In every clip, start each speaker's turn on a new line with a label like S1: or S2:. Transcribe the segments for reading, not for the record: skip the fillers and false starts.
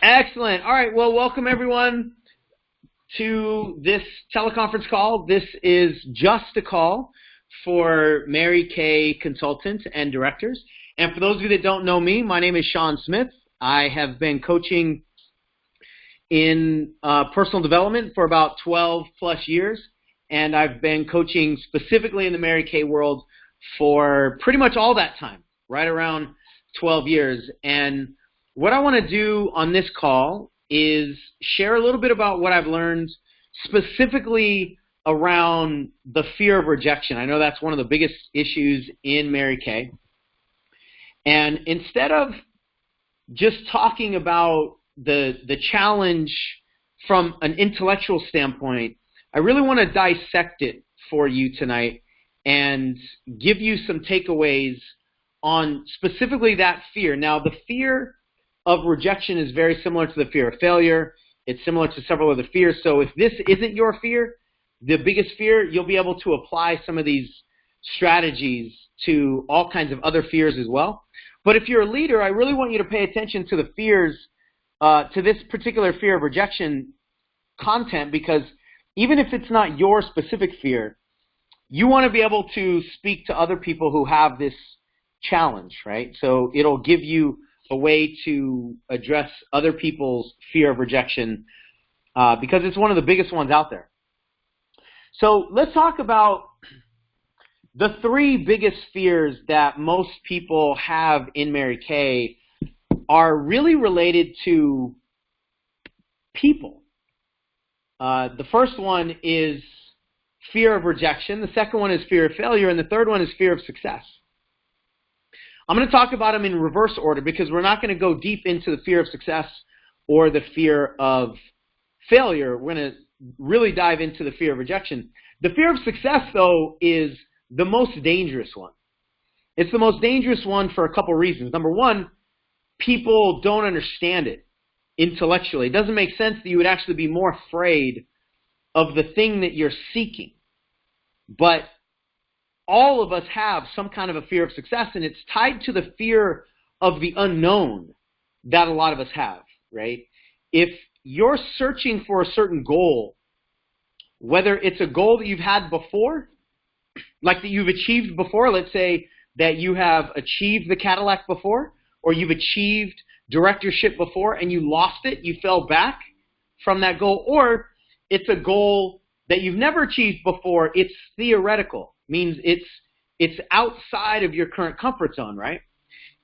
S1: Excellent. All right. Well, welcome everyone to this teleconference call. This is just a call for Mary Kay consultants and directors. And for those of you that don't know me, my name is Sean Smith. I have been coaching in personal development for about 12 plus years. And I've been coaching specifically in the Mary Kay world for pretty much all that time, right around 12 years. And what I want to do on this call is share a little bit about what I've learned specifically around the fear of rejection. I know that's one of the biggest issues in Mary Kay. And instead of just talking about the challenge from an intellectual standpoint, I really want to dissect it for you tonight and give you some takeaways on specifically that fear. Now, the fear of rejection is very similar to the fear of failure. It's similar to several other fears. So if this isn't your fear, the biggest fear, you'll be able to apply some of these strategies to all kinds of other fears as well. But if you're a leader, I really want you to pay attention to the fears, to this particular fear of rejection content, because even if it's not your specific fear, you want to be able to speak to other people who have this challenge, right? So it'll give you a way to address other people's fear of rejection because it's one of the biggest ones out there. So let's talk about the three biggest fears that most people have in Mary Kay are really related to people. The first one is fear of rejection. The second one is fear of failure. And the third one is fear of success. I'm going to talk about them in reverse order because we're not going to go deep into the fear of success or the fear of failure. We're going to really dive into the fear of rejection. The fear of success, though, is the most dangerous one. It's the most dangerous one for a couple reasons. Number one, people don't understand it intellectually. It doesn't make sense that you would actually be more afraid of the thing that you're seeking. But all of us have some kind of a fear of success, and it's tied to the fear of the unknown that a lot of us have, right? If you're searching for a certain goal, whether it's a goal that you've had before, like that you've achieved before, let's say that you have achieved the Cadillac before, or you've achieved directorship before and you lost it, you fell back from that goal, or it's a goal that you've never achieved before, it's theoretical. Means it's outside of your current comfort zone, right?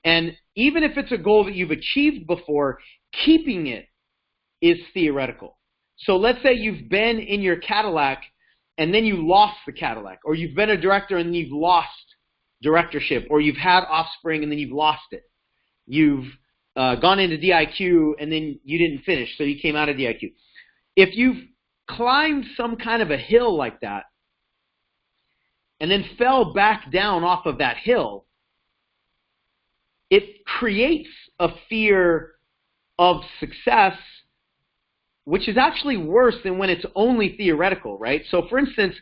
S1: And even if it's a goal that you've achieved before, keeping it is theoretical. So let's say you've been in your Cadillac and then you lost the Cadillac, or you've been a director and you've lost directorship, or you've had offspring and then you've lost it. You've gone into DIQ and then you didn't finish, so you came out of DIQ. If you've climbed some kind of a hill like that, and then fell back down off of that hill, it creates a fear of success, which is actually worse than when it's only theoretical, right? So for instance,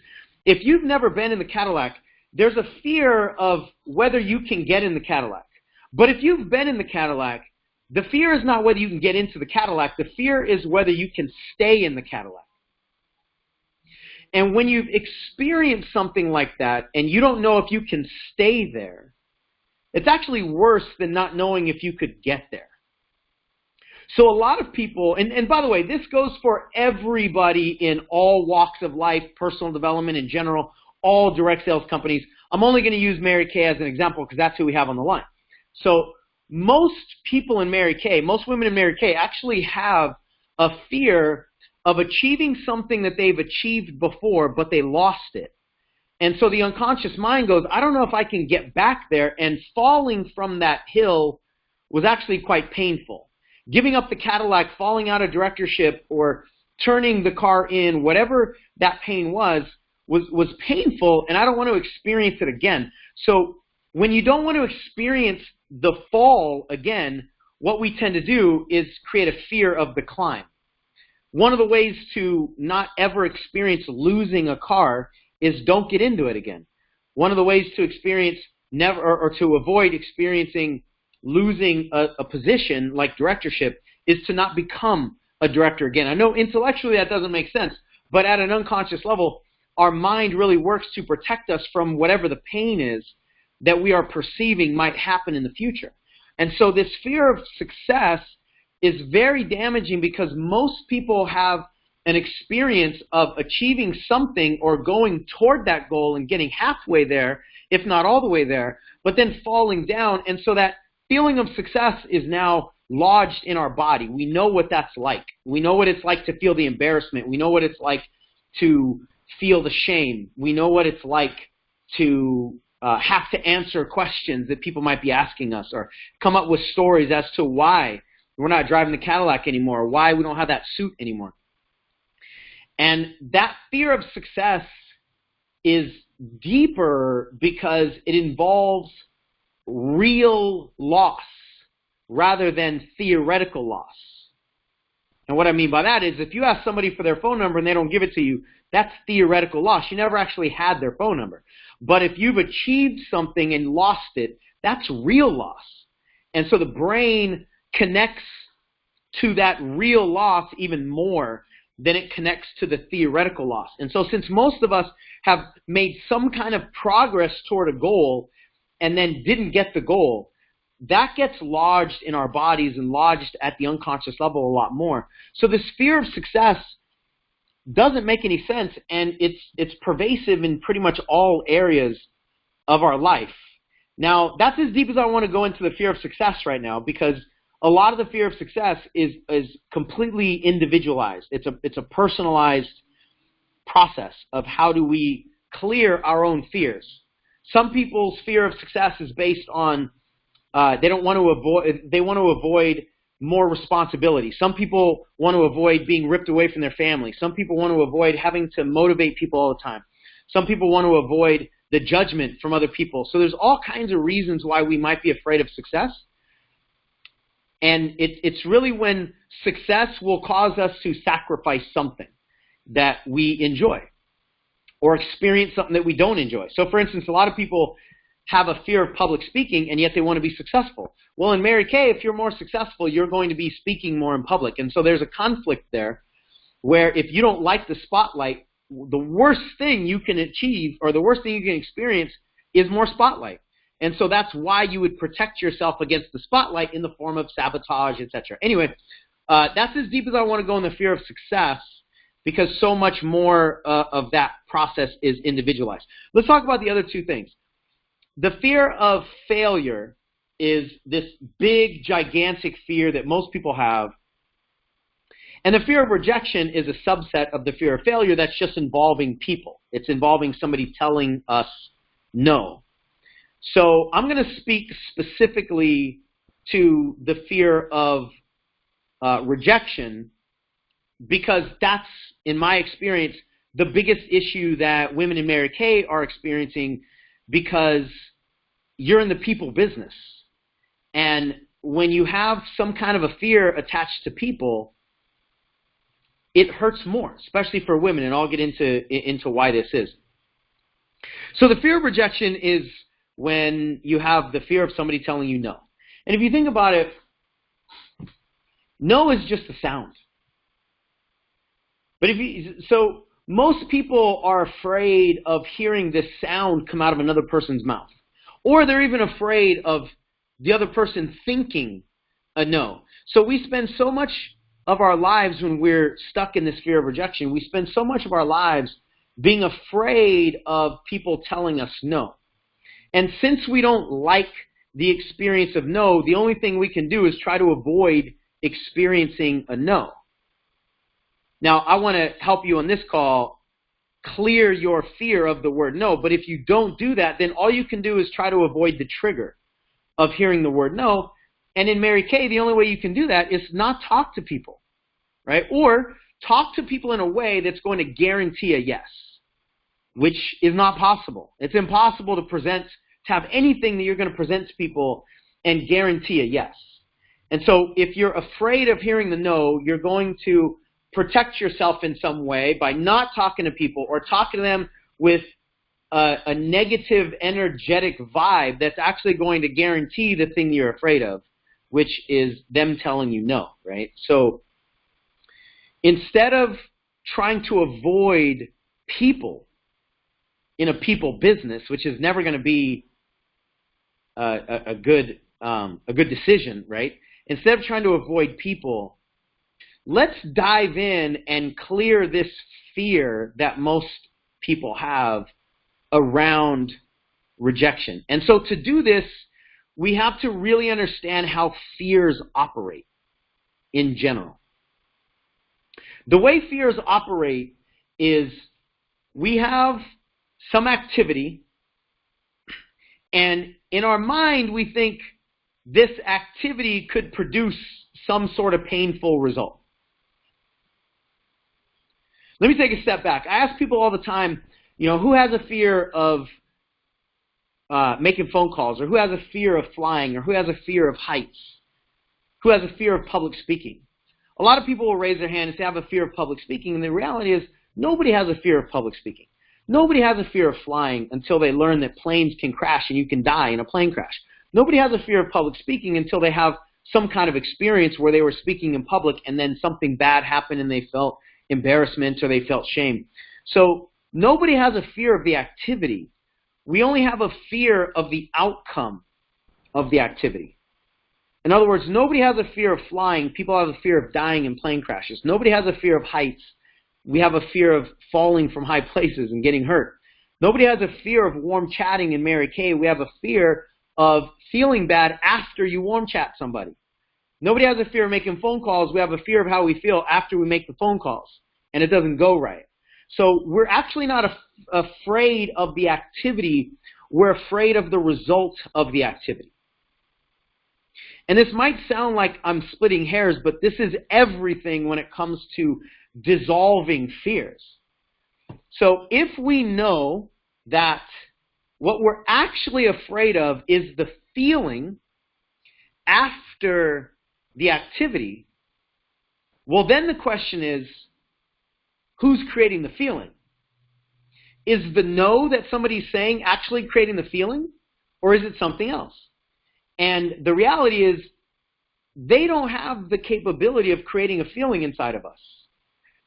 S1: if you've never been in the Cadillac, there's a fear of whether you can get in the Cadillac. But if you've been in the Cadillac, the fear is not whether you can get into the Cadillac. The fear is whether you can stay in the Cadillac. And when you've experienced something like that and you don't know if you can stay there, it's actually worse than not knowing if you could get there. So a lot of people, and by the way, this goes for everybody in all walks of life, personal development in general, all direct sales companies. I'm only going to use Mary Kay as an example because that's who we have on the line. So most people in Mary Kay, most women in Mary Kay actually have a fear of achieving something that they've achieved before, but they lost it. And so the unconscious mind goes, I don't know if I can get back there, and falling from that hill was actually quite painful. Giving up the Cadillac, falling out of directorship, or turning the car in, whatever that pain was painful, and I don't want to experience it again. So when you don't want to experience the fall again, what we tend to do is create a fear of the climb. One of the ways to not ever experience losing a car is don't get into it again. One of the ways to experience never or to avoid experiencing losing a position like directorship is to not become a director again. I know intellectually that doesn't make sense, but at an unconscious level, our mind really works to protect us from whatever the pain is that we are perceiving might happen in the future. And so this fear of success is very damaging because most people have an experience of achieving something or going toward that goal and getting halfway there, if not all the way there, but then falling down. And so that feeling of success is now lodged in our body. We know what that's like. We know what it's like to feel the embarrassment. We know what it's like to feel the shame. We know what it's like to have to answer questions that people might be asking us, or come up with stories as to why we're not driving the Cadillac anymore, or why we don't have that suit anymore. And that fear of success is deeper because it involves real loss rather than theoretical loss. And what I mean by that is if you ask somebody for their phone number and they don't give it to you, that's theoretical loss. You never actually had their phone number. But if you've achieved something and lost it, that's real loss. And so the brain connects to that real loss even more than it connects to the theoretical loss. And so since most of us have made some kind of progress toward a goal and then didn't get the goal, that gets lodged in our bodies and lodged at the unconscious level a lot more. So this fear of success doesn't make any sense, and it's pervasive in pretty much all areas of our life. Now, that's as deep as I want to go into the fear of success right now, because a lot of the fear of success is completely individualized. It's a personalized process of how do we clear our own fears. Some people's fear of success is based on they want to avoid more responsibility. Some people want to avoid being ripped away from their family. Some people want to avoid having to motivate people all the time. Some people want to avoid the judgment from other people. So there's all kinds of reasons why we might be afraid of success. And it's really when success will cause us to sacrifice something that we enjoy or experience something that we don't enjoy. So for instance, a lot of people have a fear of public speaking, and yet they want to be successful. Well, in Mary Kay, if you're more successful, you're going to be speaking more in public. And so there's a conflict there where if you don't like the spotlight, the worst thing you can achieve or the worst thing you can experience is more spotlight. And so that's why you would protect yourself against the spotlight in the form of sabotage, etc. Anyway, that's as deep as I want to go in the fear of success, because so much more of that process is individualized. Let's talk about the other two things. The fear of failure is this big, gigantic fear that most people have. And the fear of rejection is a subset of the fear of failure that's just involving people. It's involving somebody telling us no. So I'm going to speak specifically to the fear of rejection, because that's, in my experience, the biggest issue that women in Mary Kay are experiencing, because you're in the people business. And when you have some kind of a fear attached to people, it hurts more, especially for women, and I'll get into why this is. So the fear of rejection is when you have the fear of somebody telling you no. And if you think about it, no is just a sound. But so most people are afraid of hearing this sound come out of another person's mouth. Or they're even afraid of the other person thinking a no. So we spend so much of our lives when we're stuck in this fear of rejection, we spend so much of our lives being afraid of people telling us no. And since we don't like the experience of no, the only thing we can do is try to avoid experiencing a no. Now, I want to help you on this call clear your fear of the word no, but if you don't do that, then all you can do is try to avoid the trigger of hearing the word no. And in Mary Kay, the only way you can do that is not talk to people, right? Or talk to people in a way that's going to guarantee a yes, which is not possible. It's impossible to have anything that you're going to present to people and guarantee a yes. And so if you're afraid of hearing the no, you're going to protect yourself in some way by not talking to people or talking to them with a negative, energetic vibe that's actually going to guarantee the thing you're afraid of, which is them telling you no, right? So instead of trying to avoid people in a people business, which is never going to be a good decision, right? Instead of trying to avoid people, let's dive in and clear this fear that most people have around rejection. And so to do this, we have to really understand how fears operate in general. The way fears operate is we have some activity, and in our mind we think this activity could produce some sort of painful result. Let me take a step back. I ask people all the time, who has a fear of making phone calls, or who has a fear of flying, or who has a fear of heights, who has a fear of public speaking? A lot of people will raise their hand and say, I have a fear of public speaking, and the reality is nobody has a fear of public speaking. Nobody has a fear of flying until they learn that planes can crash and you can die in a plane crash. Nobody has a fear of public speaking until they have some kind of experience where they were speaking in public and then something bad happened and they felt embarrassment or they felt shame. So nobody has a fear of the activity. We only have a fear of the outcome of the activity. In other words, nobody has a fear of flying. People have a fear of dying in plane crashes. Nobody has a fear of heights. We have a fear of falling from high places and getting hurt. Nobody has a fear of warm chatting in Mary Kay. We have a fear of feeling bad after you warm chat somebody. Nobody has a fear of making phone calls. We have a fear of how we feel after we make the phone calls and it doesn't go right. So we're actually not afraid of the activity. We're afraid of the result of the activity. And this might sound like I'm splitting hairs, but this is everything when it comes to dissolving fears. So if we know that what we're actually afraid of is the feeling after the activity, well, then the question is, who's creating the feeling? Is the no that somebody's saying actually creating the feeling, or is it something else? And the reality is, they don't have the capability of creating a feeling inside of us.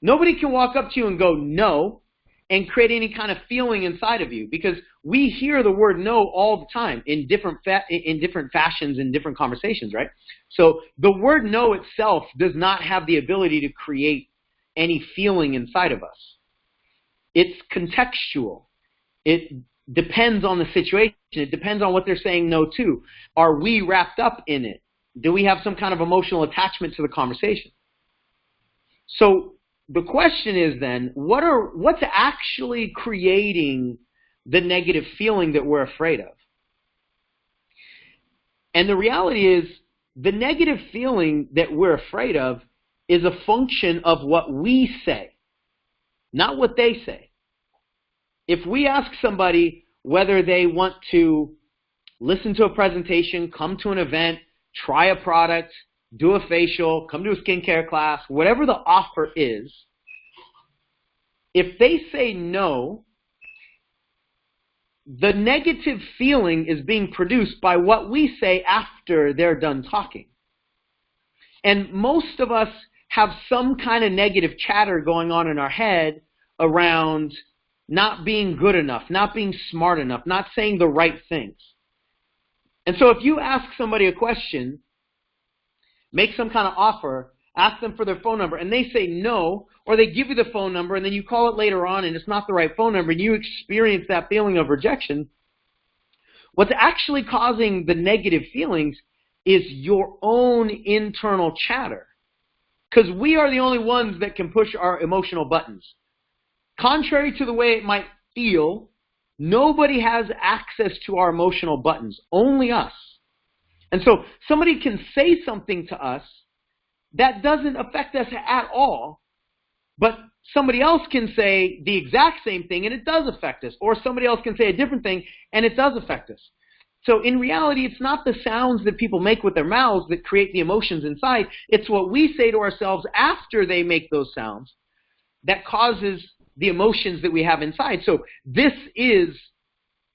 S1: Nobody can walk up to you and go no and create any kind of feeling inside of you, because we hear the word no all the time in different fashions, in different conversations, right? So the word no itself does not have the ability to create any feeling inside of us. It's contextual. It depends on the situation. It depends on what they're saying no to. Are we wrapped up in it? Do we have some kind of emotional attachment to the conversation? So the question is then, what's actually creating the negative feeling that we're afraid of? And the reality is, the negative feeling that we're afraid of is a function of what we say, not what they say. If we ask somebody whether they want to listen to a presentation, come to an event, try a product, do a facial, come to a skincare class, whatever the offer is, if they say no, the negative feeling is being produced by what we say after they're done talking. And most of us have some kind of negative chatter going on in our head around not being good enough, not being smart enough, not saying the right things. And so if you ask somebody a question, make some kind of offer, ask them for their phone number, and they say no, or they give you the phone number, and then you call it later on and it's not the right phone number, and you experience that feeling of rejection, what's actually causing the negative feelings is your own internal chatter. Because we are the only ones that can push our emotional buttons. Contrary to the way it might feel, nobody has access to our emotional buttons, only us. And so somebody can say something to us that doesn't affect us at all, but somebody else can say the exact same thing and it does affect us. Or somebody else can say a different thing and it does affect us. So in reality, it's not the sounds that people make with their mouths that create the emotions inside. It's what we say to ourselves after they make those sounds that causes the emotions that we have inside. So this is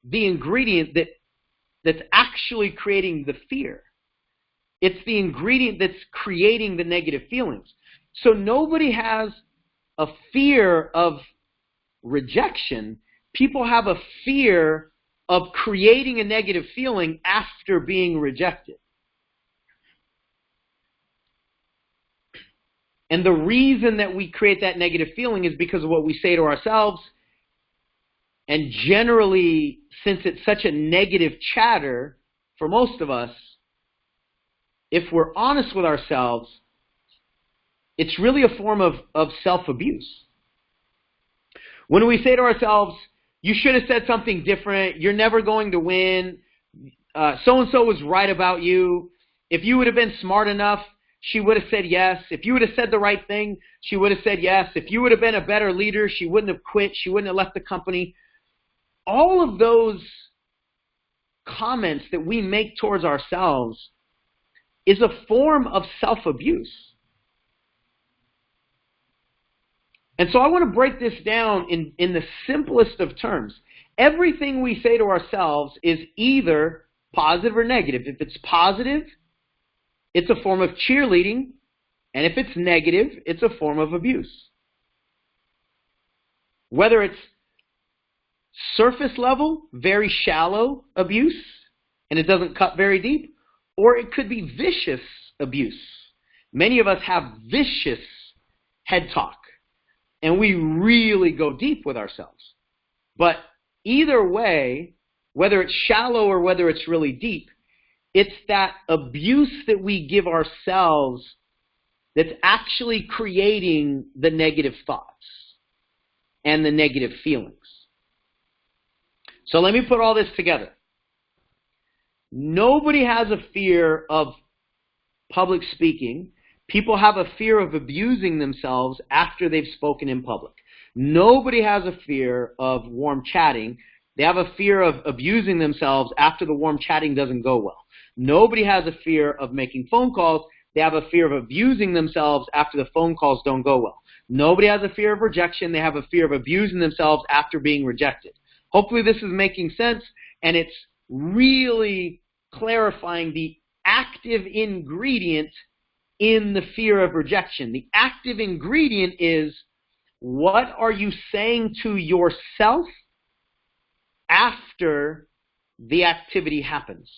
S1: the ingredient that's actually creating the fear. It's the ingredient that's creating the negative feelings. So nobody has a fear of rejection. People have a fear of creating a negative feeling after being rejected. And the reason that we create that negative feeling is because of what we say to ourselves. And generally, since it's such a negative chatter for most of us, if we're honest with ourselves, it's really a form of self-abuse. When we say to ourselves, you should have said something different, you're never going to win, so-and-so was right about you, if you would have been smart enough, she would have said yes. If you would have said the right thing, she would have said yes. If you would have been a better leader, she wouldn't have quit. She wouldn't have left the company. All of those comments that we make towards ourselves is a form of self-abuse. And so I want to break this down in the simplest of terms. Everything we say to ourselves is either positive or negative. If it's positive, it's a form of cheerleading, and if it's negative, it's a form of abuse. Whether it's surface level, very shallow abuse, and it doesn't cut very deep, or it could be vicious abuse. Many of us have vicious head talk, and we really go deep with ourselves. But either way, whether it's shallow or whether it's really deep, it's that abuse that we give ourselves that's actually creating the negative thoughts and the negative feelings. So let me put all this together. Nobody has a fear of public speaking. People have a fear of abusing themselves after they've spoken in public. Nobody has a fear of warm chatting. They have a fear of abusing themselves after the warm chatting doesn't go well. Nobody has a fear of making phone calls. They have a fear of abusing themselves after the phone calls don't go well. Nobody has a fear of rejection. They have a fear of abusing themselves after being rejected. Hopefully this is making sense, and it's really clarifying the active ingredient in the fear of rejection. The active ingredient is, what are you saying to yourself after the activity happens?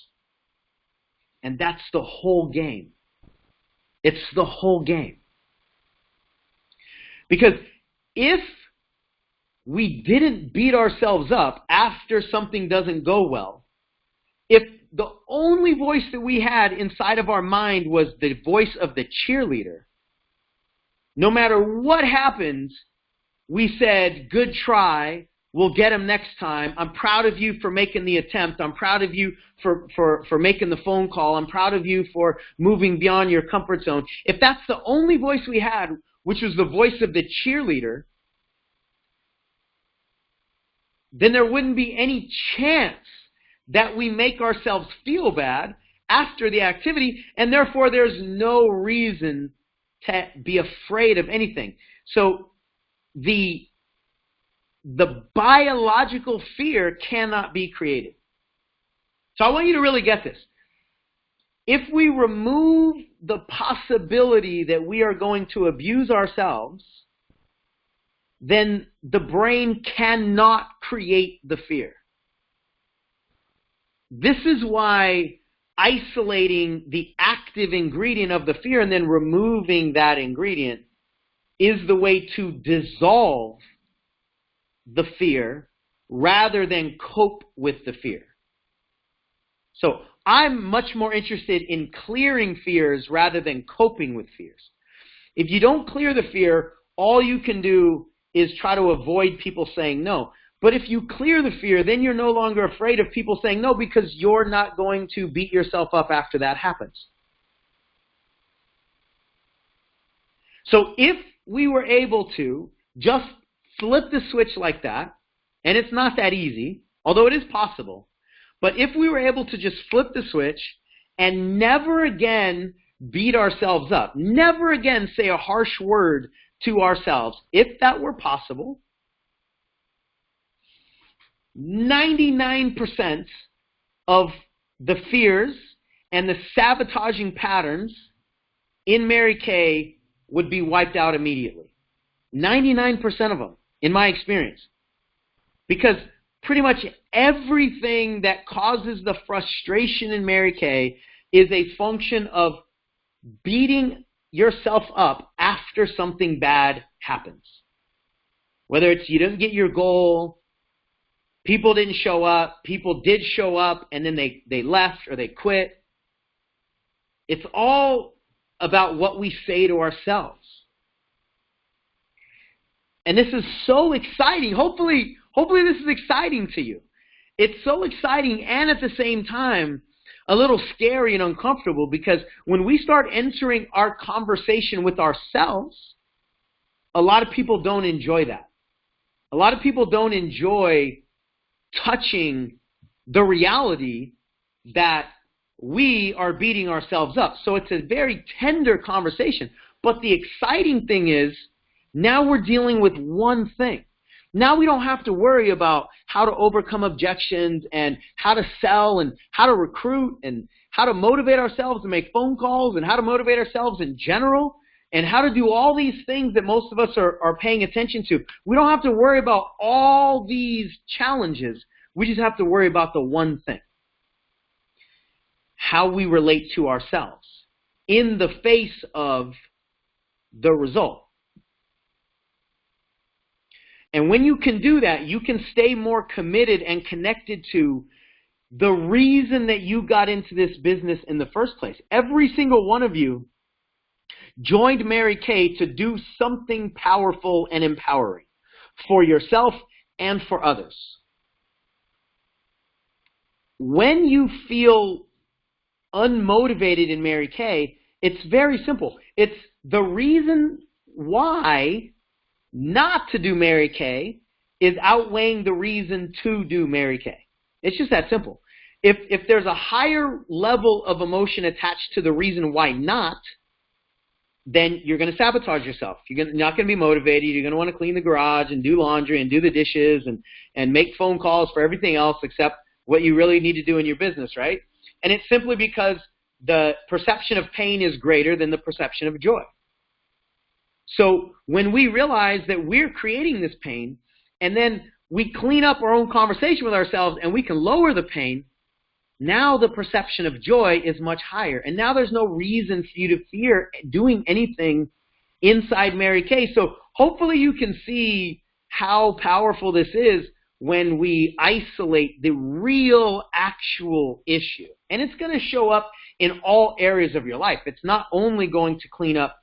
S1: And that's the whole game. It's the whole game. Because if we didn't beat ourselves up after something doesn't go well, if the only voice that we had inside of our mind was the voice of the cheerleader, no matter what happens, we said, good try, we'll get him next time, I'm proud of you for making the attempt, I'm proud of you for making the phone call, I'm proud of you for moving beyond your comfort zone. If that's the only voice we had, which was the voice of the cheerleader, then there wouldn't be any chance that we make ourselves feel bad after the activity, and therefore there's no reason to be afraid of anything. So the biological fear cannot be created. So I want you to really get this. If we remove the possibility that we are going to abuse ourselves, then the brain cannot create the fear. This is why isolating the active ingredient of the fear and then removing that ingredient is the way to dissolve the fear rather than cope with the fear. So I'm much more interested in clearing fears rather than coping with fears. If you don't clear the fear, all you can do is try to avoid people saying no. But if you clear the fear, then you're no longer afraid of people saying no because you're not going to beat yourself up after that happens. So if we were able to just flip the switch like that, and it's not that easy, although it is possible, but if we were able to just flip the switch and never again beat ourselves up, never again say a harsh word to ourselves, if that were possible, 99% of the fears and the sabotaging patterns in Mary Kay would be wiped out immediately. 99% of them, in my experience. Because pretty much everything that causes the frustration in Mary Kay is a function of beating yourself up after something bad happens. Whether it's you didn't get your goal, people didn't show up, people did show up and then they left or they quit. It's all about what we say to ourselves. And this is so exciting. Hopefully this is exciting to you. It's so exciting and at the same time a little scary and uncomfortable, because when we start entering our conversation with ourselves, a lot of people don't enjoy that. A lot of people don't enjoy touching the reality that we are beating ourselves up. So it's a very tender conversation. But the exciting thing is, now we're dealing with one thing. Now we don't have to worry about how to overcome objections and how to sell and how to recruit and how to motivate ourselves to make phone calls and how to motivate ourselves in general and how to do all these things that most of us are paying attention to. We don't have to worry about all these challenges. We just have to worry about the one thing: how we relate to ourselves in the face of the result. And when you can do that, you can stay more committed and connected to the reason that you got into this business in the first place. Every single one of you joined Mary Kay to do something powerful and empowering for yourself and for others. When you feel unmotivated in Mary Kay, it's very simple. It's the reason why not to do Mary Kay is outweighing the reason to do Mary Kay. It's just that simple. If there's a higher level of emotion attached to the reason why not, then you're going to sabotage yourself. You're not going to be motivated. You're going to want to clean the garage and do laundry and do the dishes and make phone calls for everything else except what you really need to do in your business, right? And it's simply because the perception of pain is greater than the perception of joy. So when we realize that we're creating this pain, and then we clean up our own conversation with ourselves and we can lower the pain, now the perception of joy is much higher. And now there's no reason for you to fear doing anything inside Mary Kay. So hopefully you can see how powerful this is when we isolate the real, actual issue. And it's going to show up in all areas of your life. It's not only going to clean up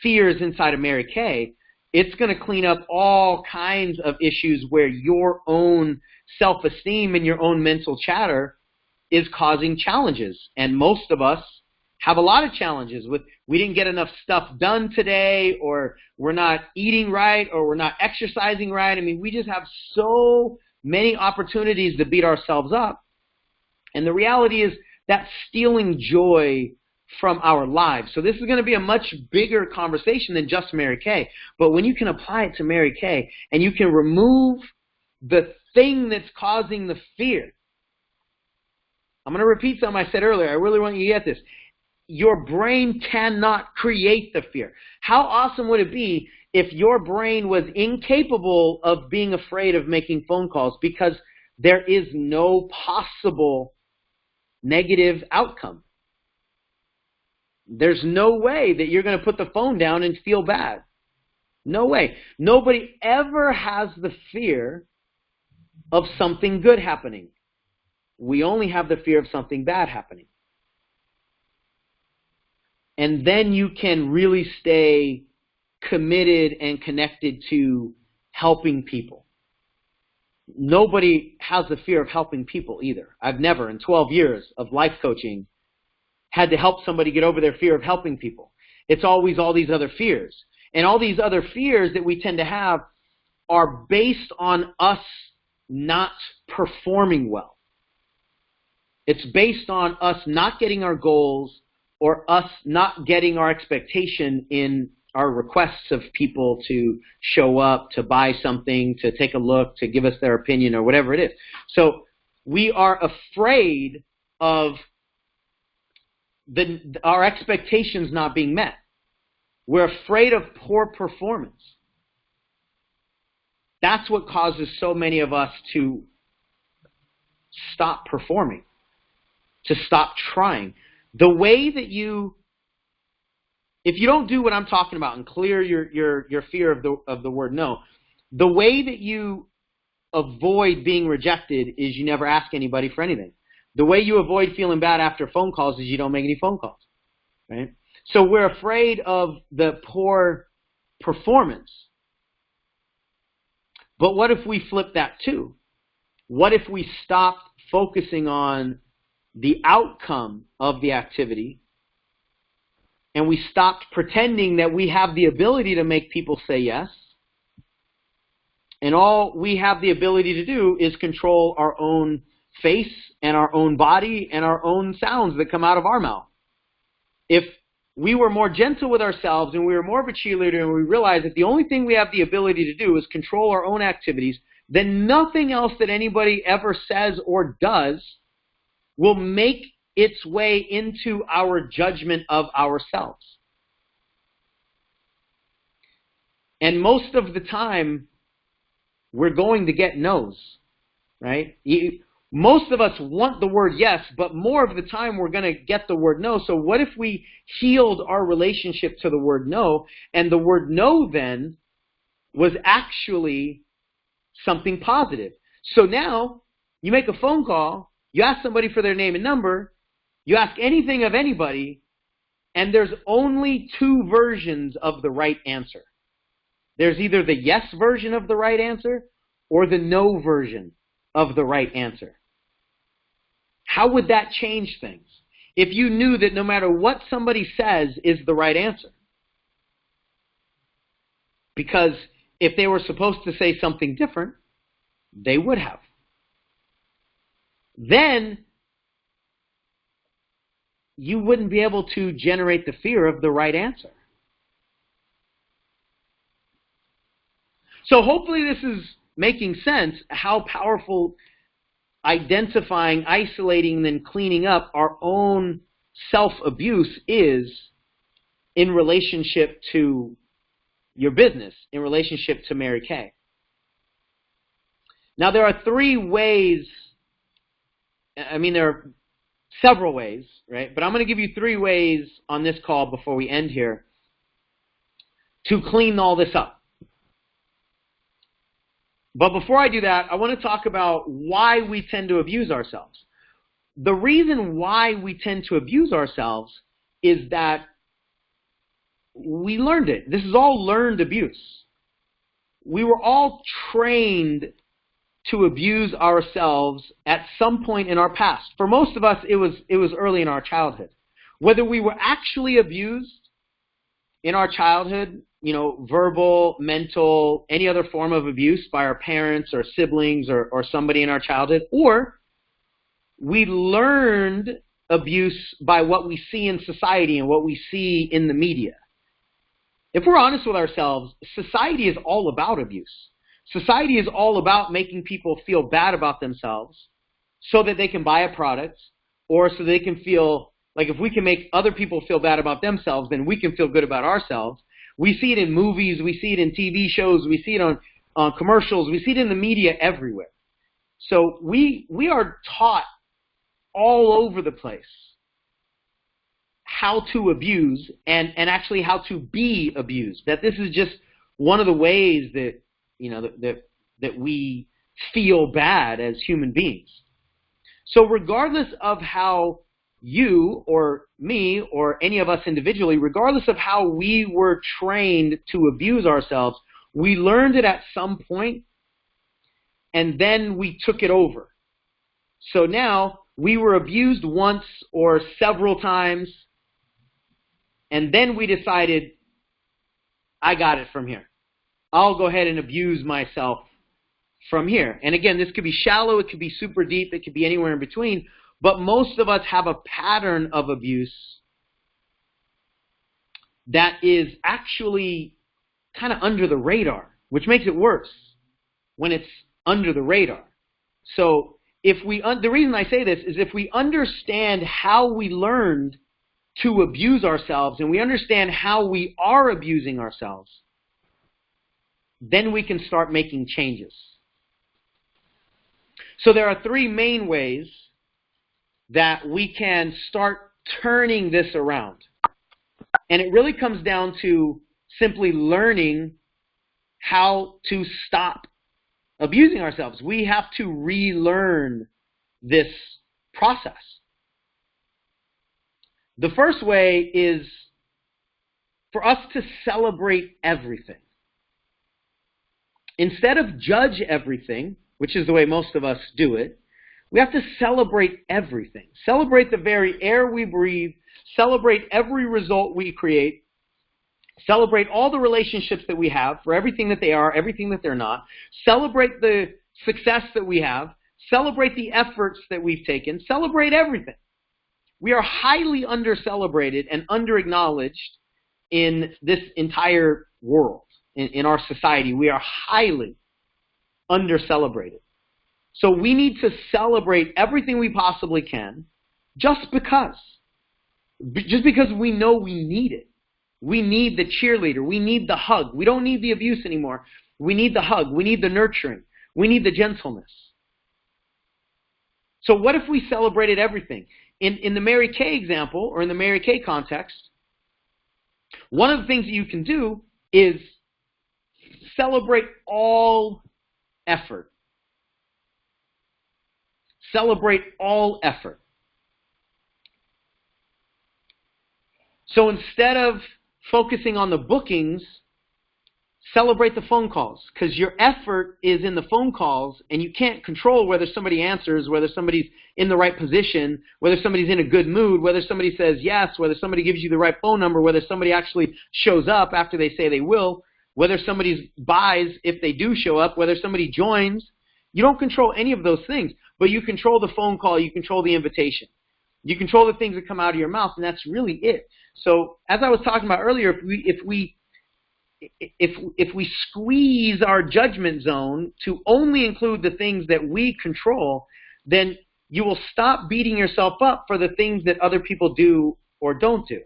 S1: fears inside of Mary Kay, it's going to clean up all kinds of issues where your own self-esteem and your own mental chatter is causing challenges. And most of us have a lot of challenges with we didn't get enough stuff done today, or we're not eating right, or we're not exercising right. I mean, we just have so many opportunities to beat ourselves up. And the reality is that's stealing joy from our lives. So this is going to be a much bigger conversation than just Mary Kay. But when you can apply it to Mary Kay and you can remove the thing that's causing the fear. I'm going to repeat something I said earlier. I really want you to get this. Your brain cannot create the fear. How awesome would it be if your brain was incapable of being afraid of making phone calls, because there is no possible negative outcome. There's no way that you're going to put the phone down and feel bad. No way. Nobody ever has the fear of something good happening. We only have the fear of something bad happening. And then you can really stay committed and connected to helping people. Nobody has the fear of helping people either. I've never, in 12 years of life coaching, had to help somebody get over their fear of helping people. It's always all these other fears. And all these other fears that we tend to have are based on us not performing well. It's based on us not getting our goals, or us not getting our expectation in our requests of people to show up, to buy something, to take a look, to give us their opinion, or whatever it is. So we are afraid of our expectations not being met. We're afraid of poor performance. That's what causes so many of us to stop performing, to stop trying. The way that if you don't do what I'm talking about and clear your fear of the word no, the way that you avoid being rejected is you never ask anybody for anything. The way you avoid feeling bad after phone calls is you don't make any phone calls, right? So we're afraid of the poor performance. But what if we flip that too? What if we stopped focusing on the outcome of the activity and we stopped pretending that we have the ability to make people say yes, and all we have the ability to do is control our own face and our own body and our own sounds that come out of our mouth? If we were more gentle with ourselves and we were more of a cheerleader and we realized that the only thing we have the ability to do is control our own activities, then nothing else that anybody ever says or does will make its way into our judgment of ourselves. And most of the time, we're going to get no's, right? Most of us want the word yes, but more of the time we're going to get the word no. So what if we healed our relationship to the word no, and the word no then was actually something positive? So now you make a phone call, you ask somebody for their name and number, you ask anything of anybody, and there's only two versions of the right answer. There's either the yes version of the right answer or the no version of the right answer. How would that change things if you knew that no matter what somebody says is the right answer? Because if they were supposed to say something different, they would have. Then you wouldn't be able to generate the fear of the right answer. So hopefully this is making sense, how powerful identifying, isolating, then cleaning up our own self-abuse is in relationship to your business, in relationship to Mary Kay. Now there are three ways, there are several ways, right? But I'm going to give you three ways on this call before we end here to clean all this up. But before I do that, I want to talk about why we tend to abuse ourselves. The reason why we tend to abuse ourselves is that we learned it. This is all learned abuse. We were all trained to abuse ourselves at some point in our past. For most of us, it was early in our childhood. Whether we were actually abused in our childhood, verbal, mental, any other form of abuse by our parents or siblings or somebody in our childhood, or we learned abuse by what we see in society and what we see in the media. If we're honest with ourselves, society is all about abuse. Society is all about making people feel bad about themselves so that they can buy a product, or so they can feel like if we can make other people feel bad about themselves, then we can feel good about ourselves. We see it in movies, we see it in TV shows, we see it on commercials, we see it in the media everywhere. So we are taught all over the place how to abuse and actually how to be abused. That this is just one of the ways that that we feel bad as human beings. So regardless of how you or me or any of us individually, regardless of how we were trained to abuse ourselves, we learned it at some point and then we took it over. So now we were abused once or several times, and then we decided, I got it from here. I'll go ahead and abuse myself from here. And again, this could be shallow, it could be super deep, it could be anywhere in between. But most of us have a pattern of abuse that is actually kind of under the radar, which makes it worse when it's under the radar. So the reason I say this is if we understand how we learned to abuse ourselves and we understand how we are abusing ourselves, then we can start making changes. So there are three main ways that we can start turning this around. And it really comes down to simply learning how to stop abusing ourselves. We have to relearn this process. The first way is for us to celebrate everything. Instead of judge everything, which is the way most of us do it, we have to celebrate everything. Celebrate the very air we breathe. Celebrate every result we create. Celebrate all the relationships that we have for everything that they are, everything that they're not. Celebrate the success that we have. Celebrate the efforts that we've taken. Celebrate everything. We are highly under-celebrated and under-acknowledged in this entire world, in our society. We are highly under-celebrated. So we need to celebrate everything we possibly can just because. Just because we know we need it. We need the cheerleader. We need the hug. We don't need the abuse anymore. We need the hug. We need the nurturing. We need the gentleness. So what if we celebrated everything? In the Mary Kay example, or in the Mary Kay context, one of the things that you can do is celebrate all effort. Celebrate all effort. So instead of focusing on the bookings, celebrate the phone calls, because your effort is in the phone calls and you can't control whether somebody answers, whether somebody's in the right position, whether somebody's in a good mood, whether somebody says yes, whether somebody gives you the right phone number, whether somebody actually shows up after they say they will, whether somebody buys if they do show up, whether somebody joins. You don't control any of those things, but you control the phone call, you control the invitation. You control the things that come out of your mouth, and that's really it. So as I was talking about earlier, if we squeeze our judgment zone to only include the things that we control, then you will stop beating yourself up for the things that other people do or don't do.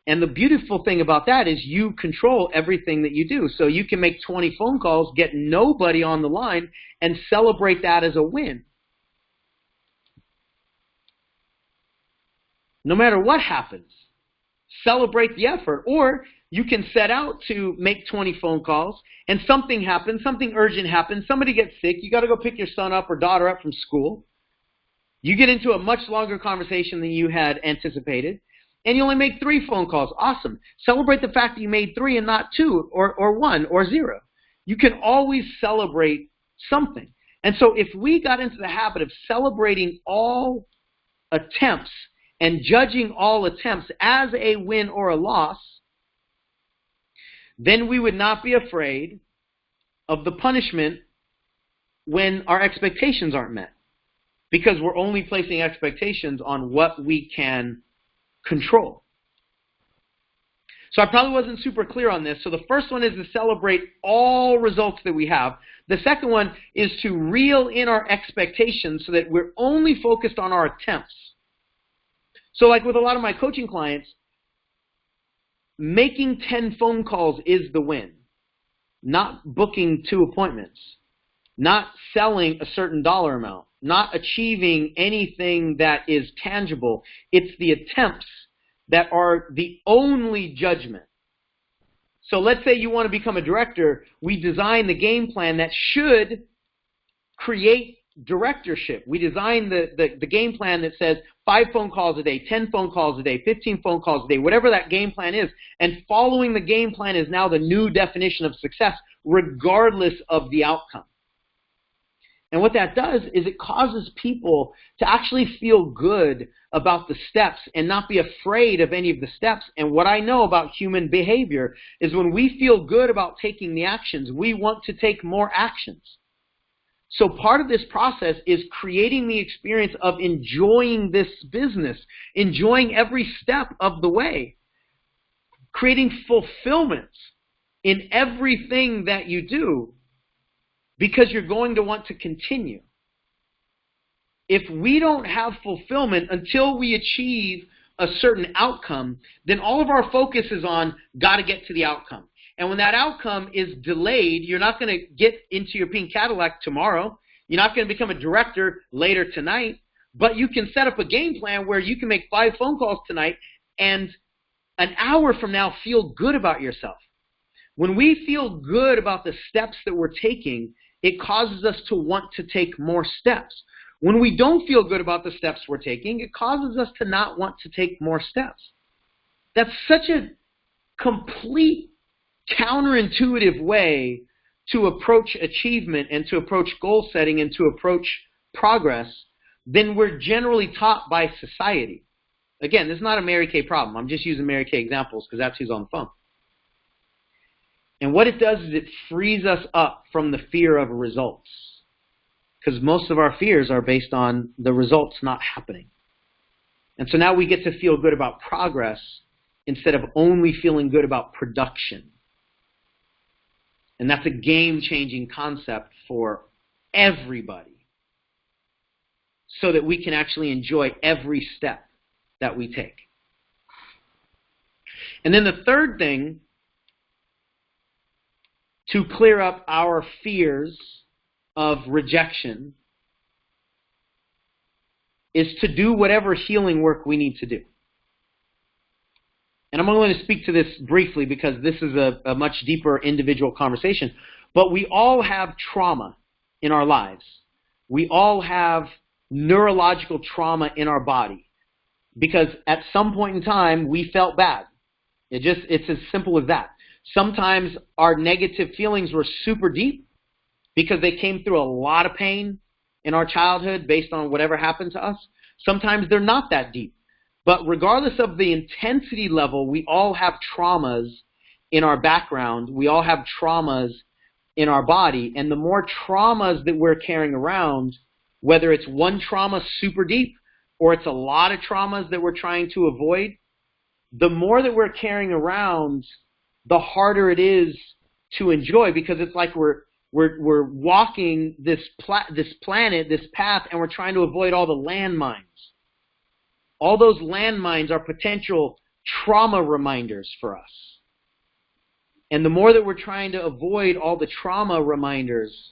S1: And the beautiful thing about that is you control everything that you do. So you can make 20 phone calls, get nobody on the line, and celebrate that as a win. No matter what happens, celebrate the effort. Or you can set out to make 20 phone calls and something happens, something urgent happens, somebody gets sick, you got to go pick your son up or daughter up from school. You get into a much longer conversation than you had anticipated, and you only make 3 phone calls. Awesome. Celebrate the fact that you made 3 and not 2 or 1 or 0. You can always celebrate something. And so if we got into the habit of celebrating all attempts and judging all attempts as a win or a loss, then we would not be afraid of the punishment when our expectations aren't met, because we're only placing expectations on what we can control. So I probably wasn't super clear on this. So the first one is to celebrate all results that we have. The second one is to reel in our expectations so that we're only focused on our attempts. So like with a lot of my coaching clients, making 10 phone calls is the win. Not booking 2 appointments. Not selling a certain dollar amount. Not achieving anything that is tangible. It's the attempts that are the only judgment. So let's say you want to become a director. We design the game plan that should create directorship. We design the game plan that says 5 phone calls a day, 10 phone calls a day, 15 phone calls a day, whatever that game plan is. And following the game plan is now the new definition of success, regardless of the outcome. And what that does is it causes people to actually feel good about the steps and not be afraid of any of the steps. And what I know about human behavior is when we feel good about taking the actions, we want to take more actions. So part of this process is creating the experience of enjoying this business, enjoying every step of the way, creating fulfillment in everything that you do, because you're going to want to continue. If we don't have fulfillment until we achieve a certain outcome, then all of our focus is on got to get to the outcome. And when that outcome is delayed, you're not going to get into your pink Cadillac tomorrow. You're not going to become a director later tonight. But you can set up a game plan where you can make 5 phone calls tonight and an hour from now feel good about yourself. When we feel good about the steps that we're taking, it causes us to want to take more steps. When we don't feel good about the steps we're taking, it causes us to not want to take more steps. That's such a complete counterintuitive way to approach achievement and to approach goal setting and to approach progress than we're generally taught by society. Again, this is not a Mary Kay problem. I'm just using Mary Kay examples because that's who's on the phone. And what it does is it frees us up from the fear of results, because most of our fears are based on the results not happening. And so now we get to feel good about progress instead of only feeling good about production. And that's a game-changing concept for everybody, so that we can actually enjoy every step that we take. And then the third thing to clear up our fears of rejection is to do whatever healing work we need to do. And I'm only going to speak to this briefly because this is a much deeper individual conversation. But we all have trauma in our lives. We all have neurological trauma in our body because at some point in time we felt bad. It's as simple as that. Sometimes our negative feelings were super deep because they came through a lot of pain in our childhood based on whatever happened to us. Sometimes they're not that deep. But regardless of the intensity level, we all have traumas in our background. We all have traumas in our body. And the more traumas that we're carrying around, whether it's one trauma super deep or it's a lot of traumas that we're trying to avoid, the more that we're carrying around, the harder it is to enjoy, because it's like we're walking this planet, this path, and we're trying to avoid all the landmines. All those landmines are potential trauma reminders for us. And the more that we're trying to avoid all the trauma reminders,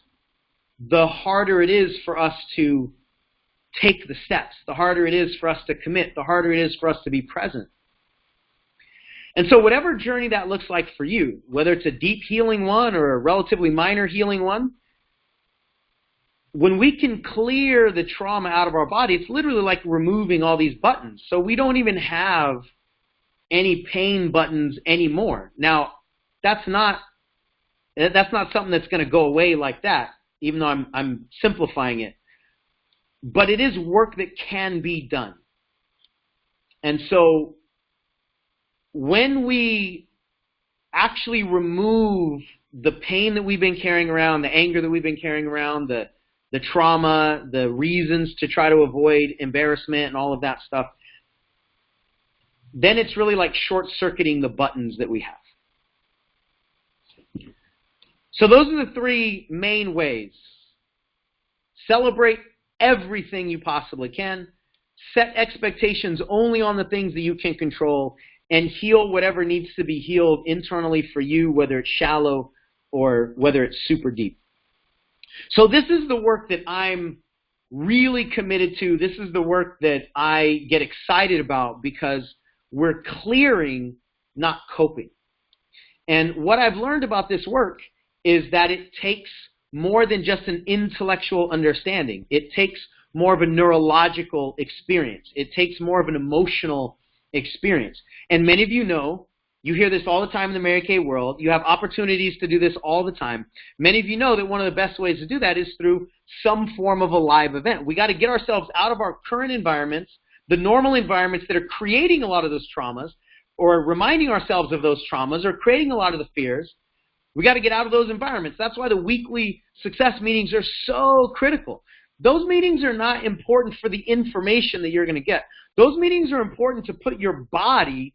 S1: the harder it is for us to take the steps, the harder it is for us to commit, the harder it is for us to be present. And so whatever journey that looks like for you, whether it's a deep healing one or a relatively minor healing one, when we can clear the trauma out of our body, it's literally like removing all these buttons. So we don't even have any pain buttons anymore. Now, that's not something that's going to go away like that, even though I'm simplifying it. But it is work that can be done. And so when we actually remove the pain that we've been carrying around, the anger that we've been carrying around, the trauma, the reasons to try to avoid embarrassment and all of that stuff, then it's really like short-circuiting the buttons that we have. So those are the 3 main ways. Celebrate everything you possibly can. Set expectations only on the things that you can control, and heal whatever needs to be healed internally for you, whether it's shallow or whether it's super deep. So this is the work that I'm really committed to. This is the work that I get excited about because we're clearing, not coping. And what I've learned about this work is that it takes more than just an intellectual understanding. It takes more of a neurological experience. It takes more of an emotional experience. And many of you know, you hear this all the time in the Mary Kay world. You have opportunities to do this all the time. Many of you know that one of the best ways to do that is through some form of a live event. We got to get ourselves out of our current environments, the normal environments that are creating a lot of those traumas, or reminding ourselves of those traumas, or creating a lot of the fears. We got to get out of those environments. That's why the weekly success meetings are so critical. Those meetings are not important for the information that you're going to get. Those meetings are important to put your body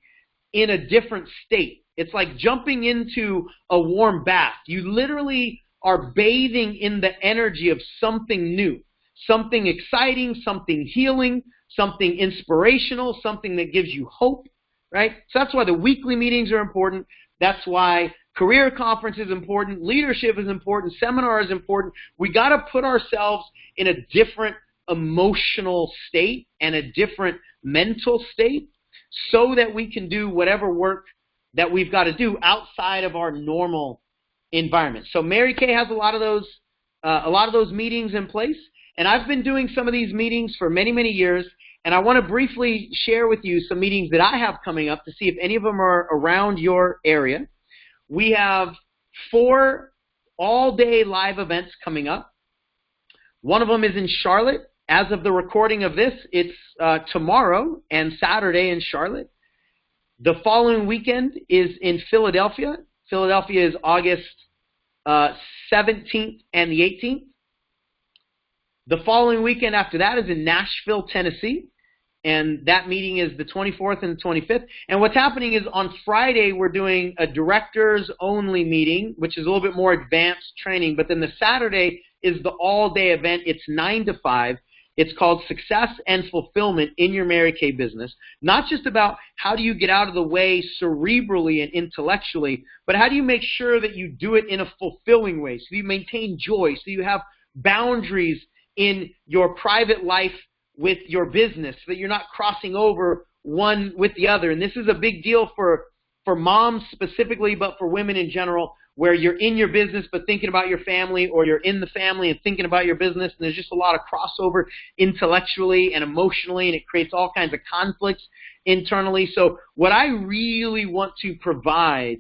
S1: in a different state. It's like jumping into a warm bath. You literally are bathing in the energy of something new, something exciting, something healing, something inspirational, something that gives you hope, right? So that's why the weekly meetings are important. That's why career conference is important, leadership is important, seminar is important. We got to put ourselves in a different emotional state and a different mental state so that we can do whatever work that we've got to do outside of our normal environment. So Mary Kay has a lot of those meetings in place, and I've been doing some of these meetings for many, many years, and I want to briefly share with you some meetings that I have coming up to see if any of them are around your area. We have 4 all-day live events coming up. One of them is in Charlotte. As of the recording of this, it's tomorrow and Saturday in Charlotte. The following weekend is in Philadelphia. Philadelphia is August 17th and the 18th. The following weekend after that is in Nashville, Tennessee. And that meeting is the 24th and the 25th. And what's happening is on Friday, we're doing a directors-only meeting, which is a little bit more advanced training. But then the Saturday is the all-day event. It's 9 to 5. It's called Success and Fulfillment in Your Mary Kay Business. Not just about how do you get out of the way cerebrally and intellectually, but how do you make sure that you do it in a fulfilling way, so you maintain joy, so you have boundaries in your private life with your business, so that you're not crossing over one with the other. And this is a big deal for moms specifically, but for women in general, where you're in your business but thinking about your family, or you're in the family and thinking about your business, and there's just a lot of crossover intellectually and emotionally, and it creates all kinds of conflicts internally. So what I really want to provide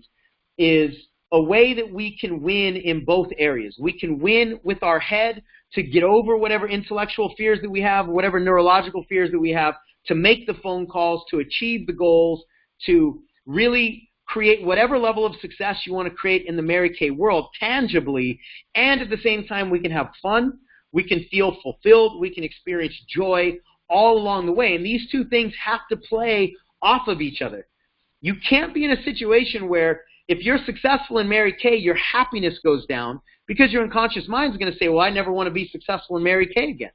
S1: is a way that we can win in both areas. We can win with our head to get over whatever intellectual fears that we have, whatever neurological fears that we have, to make the phone calls, to achieve the goals, to really create whatever level of success you want to create in the Mary Kay world tangibly, and at the same time we can have fun, we can feel fulfilled, we can experience joy all along the way. And these two things have to play off of each other. You can't be in a situation where if you're successful in Mary Kay, your happiness goes down, because your unconscious mind is going to say, well, I never want to be successful in Mary Kay again.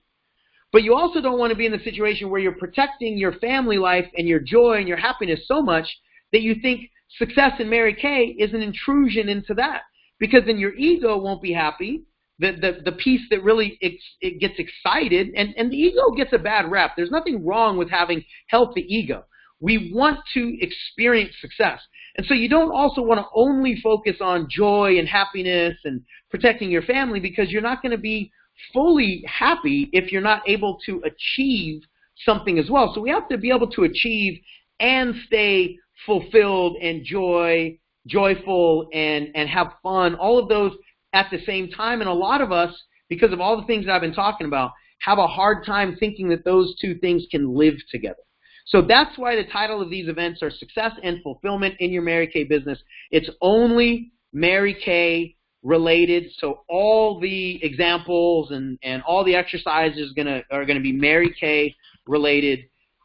S1: But you also don't want to be in the situation where you're protecting your family life and your joy and your happiness so much that you think success in Mary Kay is an intrusion into that, because then your ego won't be happy. The piece that really it gets excited, and the ego gets a bad rap. There's nothing wrong with having healthy ego. We want to experience success. And so you don't also want to only focus on joy and happiness and protecting your family, because you're not going to be fully happy if you're not able to achieve something as well. So we have to be able to achieve and stay fulfilled and joyful and have fun, all of those at the same time. And a lot of us, because of all the things that I've been talking about, have a hard time thinking that those two things can live together. So that's why the title of these events are Success and Fulfillment in Your Mary Kay Business. It's only Mary Kay related, so all the examples and all the exercises are gonna be Mary Kay related.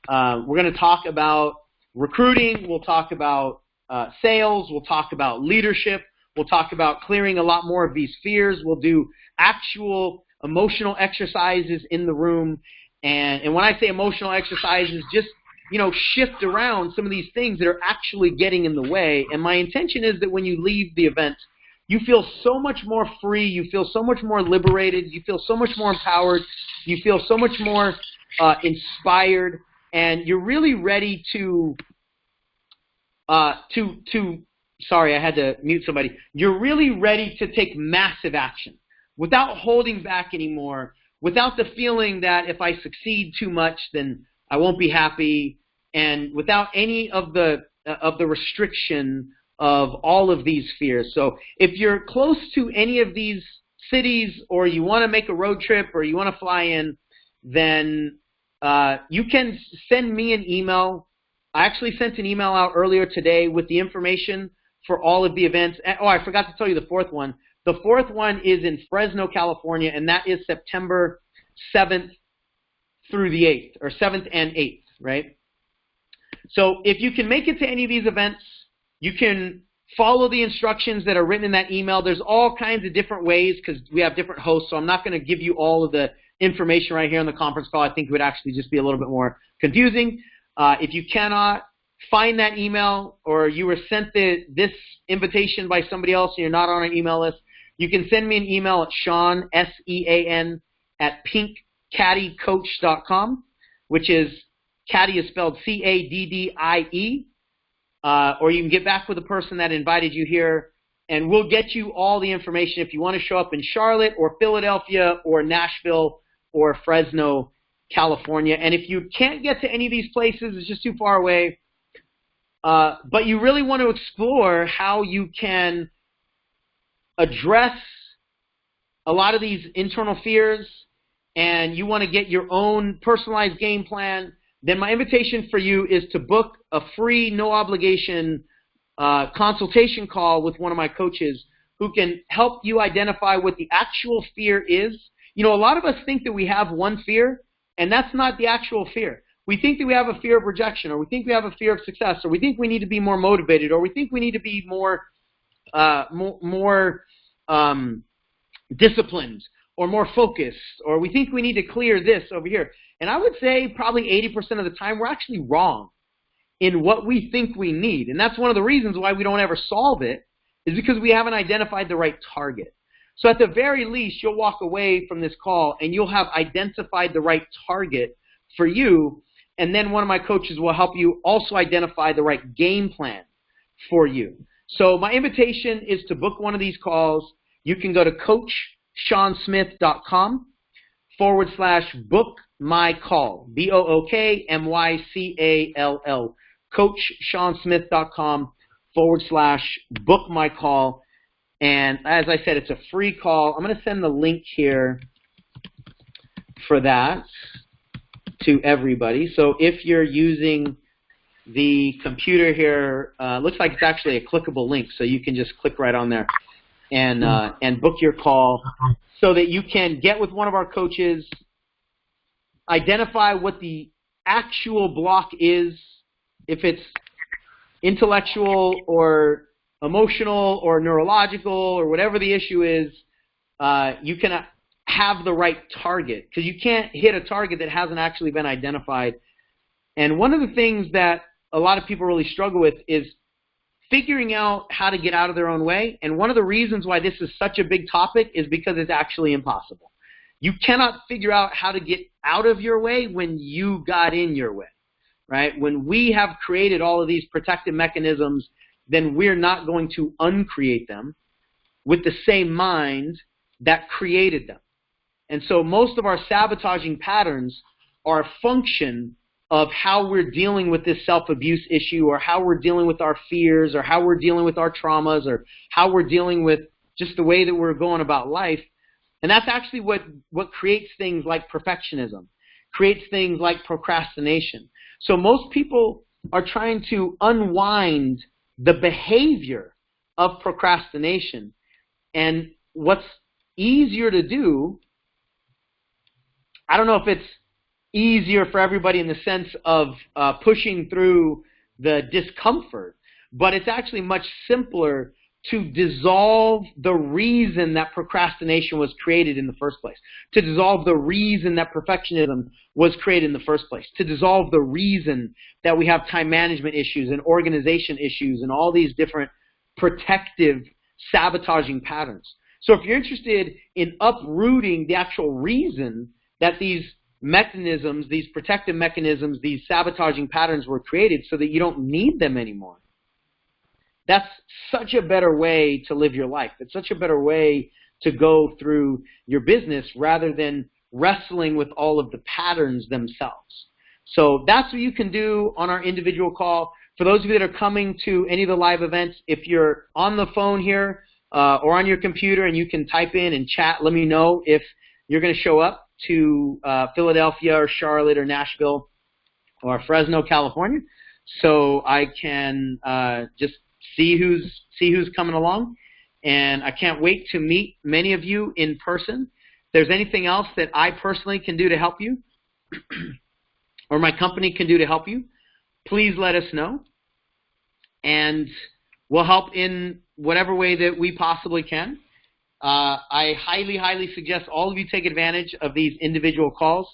S1: We're going to talk about recruiting, we'll talk about sales, we'll talk about leadership, we'll talk about clearing a lot more of these fears, we'll do actual emotional exercises in the room, and when I say emotional exercises, just shift around some of these things that are actually getting in the way. And my intention is that when you leave the event, you feel so much more free, you feel so much more liberated, you feel so much more empowered, you feel so much more inspired, and you're really ready to sorry, I had to mute somebody. You're really ready to take massive action without holding back anymore, without the feeling that if I succeed too much, then I won't be happy, and without any of the restriction of all of these fears. So if you're close to any of these cities, or you want to make a road trip, or you want to fly in, then you can send me an email. I actually sent an email out earlier today with the information for all of the events. Oh, I forgot to tell you the fourth one. The fourth one is in Fresno, California, and that is September 7th through the 8th, or 7th and 8th, right? So if you can make it to any of these events, you can follow the instructions that are written in that email. There's all kinds of different ways, because we have different hosts, so I'm not going to give you all of the information right here on the conference call, I think it would actually just be a little bit more confusing. If you cannot find that email, or you were sent this invitation by somebody else and you're not on our email list, you can send me an email at Sean, S-E-A-N, at pinkcaddiecoach.com, which is Caddie is spelled C-A-D-D-I-E, or you can get back with the person that invited you here, and we'll get you all the information if you want to show up in Charlotte or Philadelphia or Nashville or Fresno, California. And if you can't get to any of these places, it's just too far away, but you really want to explore how you can address a lot of these internal fears, and you want to get your own personalized game plan, then my invitation for you is to book a free, no obligation consultation call with one of my coaches who can help you identify what the actual fear is. You know, a lot of us think that we have one fear, and that's not the actual fear. We think that we have a fear of rejection, or we think we have a fear of success, or we think we need to be more motivated, or we think we need to be more disciplined or more focused, or we think we need to clear this over here. And I would say probably 80% of the time we're actually wrong in what we think we need. And that's one of the reasons why we don't ever solve it, is because we haven't identified the right target. So at the very least, you'll walk away from this call and you'll have identified the right target for you, and then one of my coaches will help you also identify the right game plan for you. So my invitation is to book one of these calls. You can go to coachshansmith.com/book my call, BOOKMYCALL, coachshansmith.com/book my call. And as I said, it's a free call. I'm going to send the link here for that to everybody. So if you're using the computer here, looks like it's actually a clickable link, so you can just click right on there and book your call so that you can get with one of our coaches, identify what the actual block is, if it's intellectual or emotional or neurological or whatever the issue is. You can have the right target, because you can't hit a target that hasn't actually been identified. And one of the things that a lot of people really struggle with is figuring out how to get out of their own way. And one of the reasons why this is such a big topic is because it's actually impossible. You cannot figure out how to get out of your way when you got in your way, right? When we have created all of these protective mechanisms, then we're not going to uncreate them with the same mind that created them. And so most of our sabotaging patterns are a function of how we're dealing with this self-abuse issue, or how we're dealing with our fears, or how we're dealing with our traumas, or how we're dealing with just the way that we're going about life. And that's actually what creates things like perfectionism, creates things like procrastination. So most people are trying to unwind the behavior of procrastination. And what's easier to do, I don't know if it's easier for everybody in the sense of pushing through the discomfort, but it's actually much simpler to dissolve the reason that procrastination was created in the first place, to dissolve the reason that perfectionism was created in the first place, to dissolve the reason that we have time management issues and organization issues and all these different protective sabotaging patterns. So if you're interested in uprooting the actual reason that these mechanisms, these protective mechanisms, these sabotaging patterns were created so that you don't need them anymore, that's such a better way to live your life. It's such a better way to go through your business rather than wrestling with all of the patterns themselves. So that's what you can do on our individual call. For those of you that are coming to any of the live events, if you're on the phone here or on your computer and you can type in and chat, let me know if you're going to show up to Philadelphia or Charlotte or Nashville or Fresno, California, so I can just see who's coming along. And I can't wait to meet many of you in person. If there's anything else that I personally can do to help you or my company can do to help you, please let us know. And we'll help in whatever way that we possibly can. I highly, highly suggest all of you take advantage of these individual calls,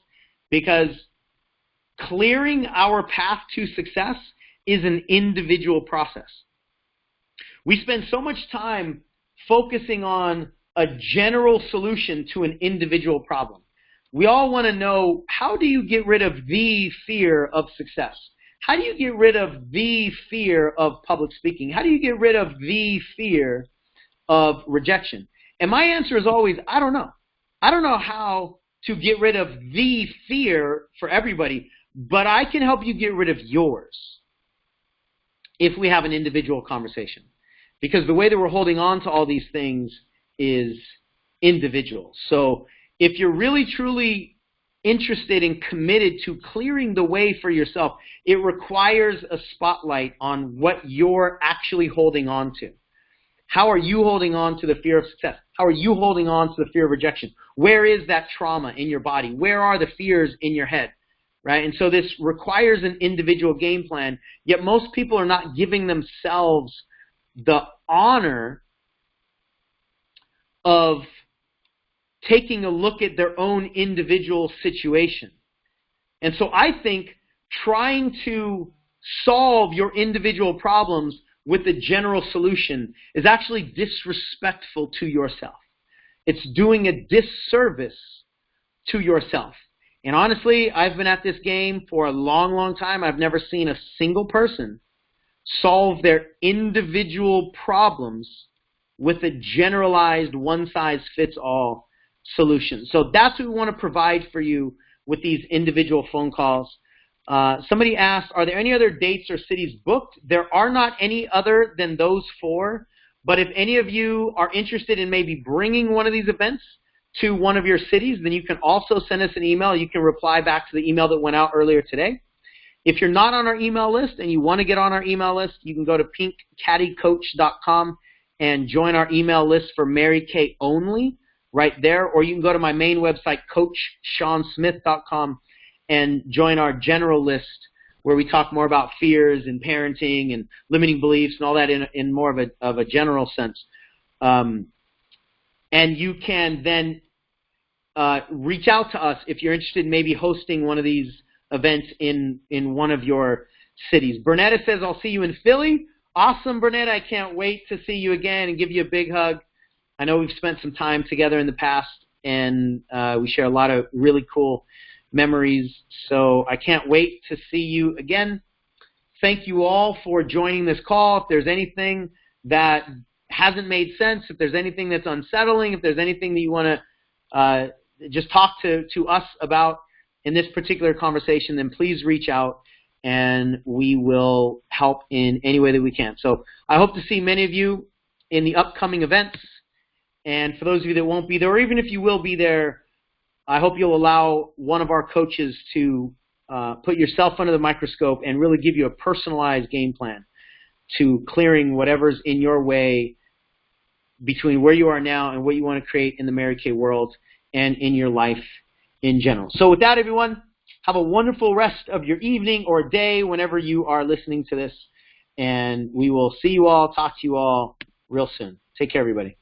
S1: because clearing our path to success is an individual process. We spend so much time focusing on a general solution to an individual problem. We all want to know, how do you get rid of the fear of success? How do you get rid of the fear of public speaking? How do you get rid of the fear of rejection? And my answer is always, I don't know. I don't know how to get rid of the fear for everybody, but I can help you get rid of yours if we have an individual conversation. Because the way that we're holding on to all these things is individual. So if you're really, truly interested and committed to clearing the way for yourself, it requires a spotlight on what you're actually holding on to. How are you holding on to the fear of success? How are you holding on to the fear of rejection? Where is that trauma in your body? Where are the fears in your head? Right? And so this requires an individual game plan, yet most people are not giving themselves the honor of taking a look at their own individual situation. And so I think trying to solve your individual problems with a general solution is actually disrespectful to yourself. It's doing a disservice to yourself. And honestly, I've been at this game for a long, long time. I've never seen a single person solve their individual problems with a generalized one-size-fits-all solution. So that's what we want to provide for you with these individual phone calls. Somebody asked, are there any other dates or cities booked? There are not any other than those 4. But if any of you are interested in maybe bringing one of these events to one of your cities, then you can also send us an email. You can reply back to the email that went out earlier today. If you're not on our email list and you want to get on our email list, you can go to pinkcaddycoach.com and join our email list for Mary Kay only right there. Or you can go to my main website, coachshansmith.com, and join our general list where we talk more about fears and parenting and limiting beliefs and all that in more of a general sense. And you can then reach out to us if you're interested in maybe hosting one of these events in one of your cities. Bernetta says, I'll see you in Philly. Awesome, Bernetta. I can't wait to see you again and give you a big hug. I know we've spent some time together in the past, and we share a lot of really cool memories. So I can't wait to see you again. Thank you all for joining this call. If there's anything that hasn't made sense, if there's anything that's unsettling, if there's anything that you want to just talk to us about in this particular conversation, then please reach out and we will help in any way that we can. So I hope to see many of you in the upcoming events. And for those of you that won't be there, or even if you will be there, I hope you'll allow one of our coaches to put yourself under the microscope and really give you a personalized game plan to clearing whatever's in your way between where you are now and what you want to create in the Mary Kay world and in your life in general. So with that, everyone, have a wonderful rest of your evening or day whenever you are listening to this. And we will see you all, talk to you all real soon. Take care, everybody.